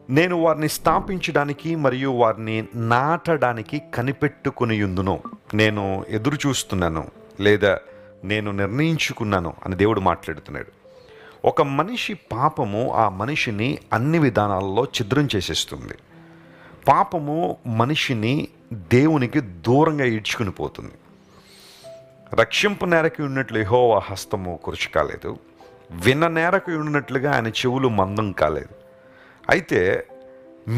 నేను వారిని స్థాపించడానికి మరియు వారిని నాటడానికి కనిపెట్టుకునియుందును. నేను ఎదురు చూస్తున్నాను లేదా నేను నిర్ణయించుకున్నాను అని దేవుడు మాట్లాడుతున్నాడు. ఒక మనిషి పాపము ఆ మనిషిని అన్ని విధానాల్లో ఛిద్రం చేసేస్తుంది. పాపము మనిషిని దేవునికి దూరంగా ఈడ్చుకుని పోతుంది. రక్షింపు నేరకు ఉన్నట్లు యెహోవా హస్తము కురుచు కాలేదు, విన్న నేరకు ఉన్నట్లుగా ఆయన చెవులు మందం కాలేదు. అయితే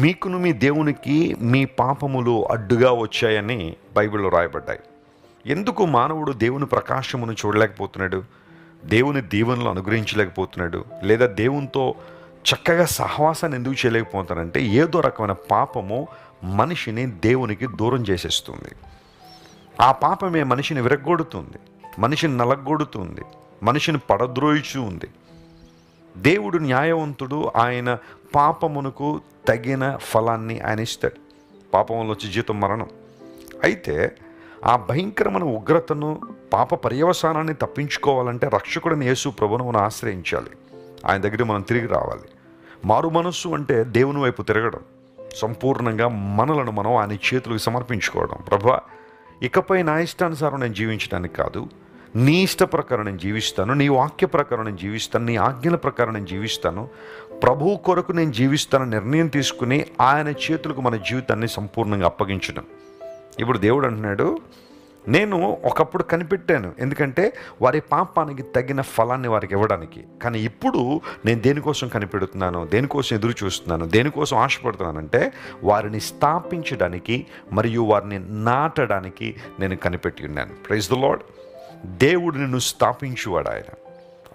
మీకును మీ దేవునికి మీ పాపములు అడ్డుగా వచ్చాయని బైబిల్లో రాయబడ్డాయి. ఎందుకు మానవుడు దేవుని ప్రకాశమును చూడలేకపోతున్నాడు, దేవుని దీవెనలు అనుగ్రహించలేకపోతున్నాడు, లేదా దేవునితో చక్కగా సహవాసాన్ని ఎందుకు చేయలేకపోతానంటే ఏదో రకమైన పాపము మనిషిని దేవునికి దూరం చేసేస్తుంది. ఆ పాపమే మనిషిని విరగ్గొడుతుంది, మనిషిని నలగొడుతుంది, మనిషిని పడద్రోయిచూ ఉంది. దేవుడు న్యాయవంతుడు. ఆయన పాపమునకు తగిన ఫలాన్ని ఆయన ఇస్తాడు. పాపంలో వచ్చి జీతం మరణం. అయితే ఆ భయంకరమైన ఉగ్రతను, పాప పర్యవసానాన్ని తప్పించుకోవాలంటే రక్షకుడిని యేసు ప్రభువును మనం ఆశ్రయించాలి. ఆయన దగ్గర మనం తిరిగి రావాలి. మారు మనస్సు అంటే దేవుని వైపు తిరగడం, సంపూర్ణంగా మనలను మనం ఆయన చేతులకు సమర్పించుకోవడం. ప్రభువా, ఇకపై నా ఇష్టానుసారం నేను జీవించడానికి కాదు, నీ ఇష్ట ప్రకారం నేను జీవిస్తాను, నీ వాక్య ప్రకారం నేను జీవిస్తాను, నీ ఆజ్ఞల ప్రకారం నేను జీవిస్తాను, ప్రభువు కొరకు నేను జీవిస్తానని నిర్ణయం తీసుకుని ఆయన చేతులకు మన జీవితాన్ని సంపూర్ణంగా అప్పగించడం. ఇప్పుడు దేవుడు అంటున్నాడు, నేను ఒకప్పుడు కనిపెట్టాను, ఎందుకంటే వారి పాపానికి తగిన ఫలాన్ని వారికి ఇవ్వడానికి. కానీ ఇప్పుడు నేను దేనికోసం కనిపెడుతున్నాను, దేనికోసం ఎదురు చూస్తున్నాను, దేనికోసం ఆశపడుతున్నానంటే వారిని స్థాపించడానికి మరియు వారిని నాటడానికి నేను కనిపెట్టి ఉన్నాను. Praise the Lord. దేవుడు నిన్ను స్థాపించువాడు.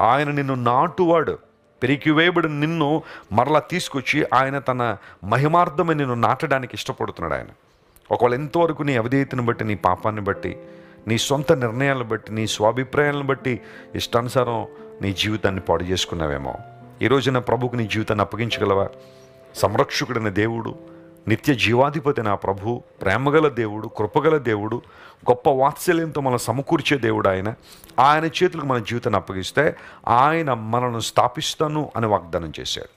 ఆయన నిన్ను నాటువాడు. పెరికివేయబడిన నిన్ను మరలా తీసుకొచ్చి ఆయన తన మహిమార్థమై నిన్ను నాటడానికి ఇష్టపడుతున్నాడు. ఆయన ఒకవేళ ఎంతవరకు నీ అవిధేయతను బట్టి, నీ పాపాన్ని బట్టి, నీ సొంత నిర్ణయాలను బట్టి, నీ స్వాభిప్రాయాలను బట్టి ఇష్టానుసారం నీ జీవితాన్ని పాడు చేసుకున్నావేమో, ఈ రోజున ప్రభువుకు నీ జీవితాన్ని అప్పగించగలవా? సంరక్షకుడైన దేవుడు, నిత్య జీవాధిపతి నా ప్రభు, ప్రేమగల దేవుడు, కృపగల దేవుడు, గొప్ప వాత్సల్యంతో మనం సమకూర్చే దేవుడు. ఆయన చేతులకు మన జీవితాన్ని అప్పగిస్తే ఆయన మనల్ని స్థాపిస్తాను అని వాగ్దానం చేశాడు.